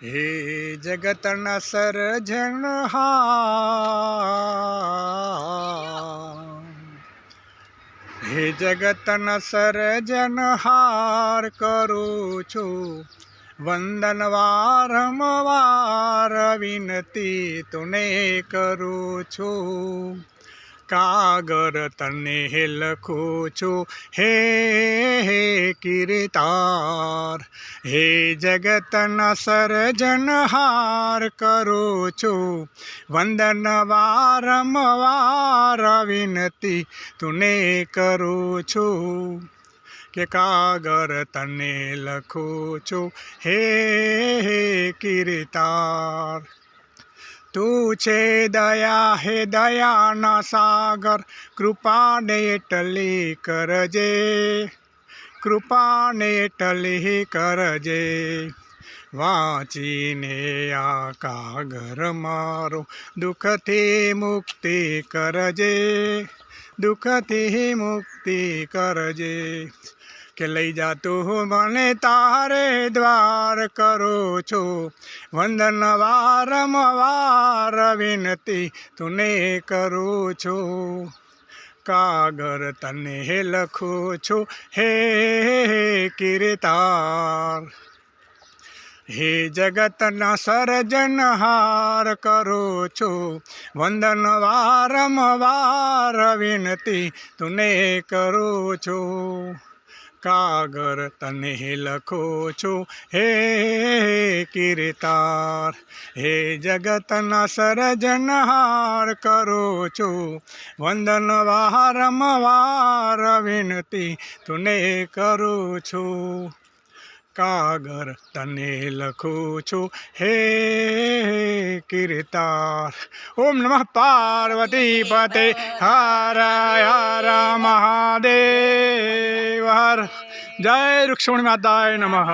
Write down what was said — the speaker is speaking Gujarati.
હે જગતના સર્જનહાર, હે જગતના સર્જનહાર કરું છું વંદન વારંવાર, વિનતી તુને કરું છું, કાગર તને લખું છું હે કીર્તાર. હે જગતના સર્જનહાર કરું છું વંદન વારંવાર, વિનતી તુને કરું છું, કે કાગર તને લખું છું હે કીર્તાર. તું છે દયા હે દયાના સાગર, કૃપાને એટલી કરજે, કૃપાને એટલી કરજે. વાંચીને આ કાગર મારો દુઃખથી મુક્તિ કરજે, દુઃખથી મુક્તિ કરજે. કે લઈ જા તું મને તારે દ્વાર, કરું છું વંદન વારંવાર, વિનતી તુને કરું છું, કાગર તને લખું છું હે કીર્તાર. હે જગતના સર્જનહાર કરું છું વંદન વારંવાર, વિનતી તુને કરું છું, કાગર તને લખું છું હે કીર્તાર. હે જગતના સર્જનહાર કરું છું વંદન વારંવાર, વિનતી તુને કરું છું, કાગર તને લખું છું હે કીર્તાર. ઓમ નમઃ પાર્વતી પતે હર હર મહાદેવ હર. જય રૂક્ષ્મણી માતાય નમઃ.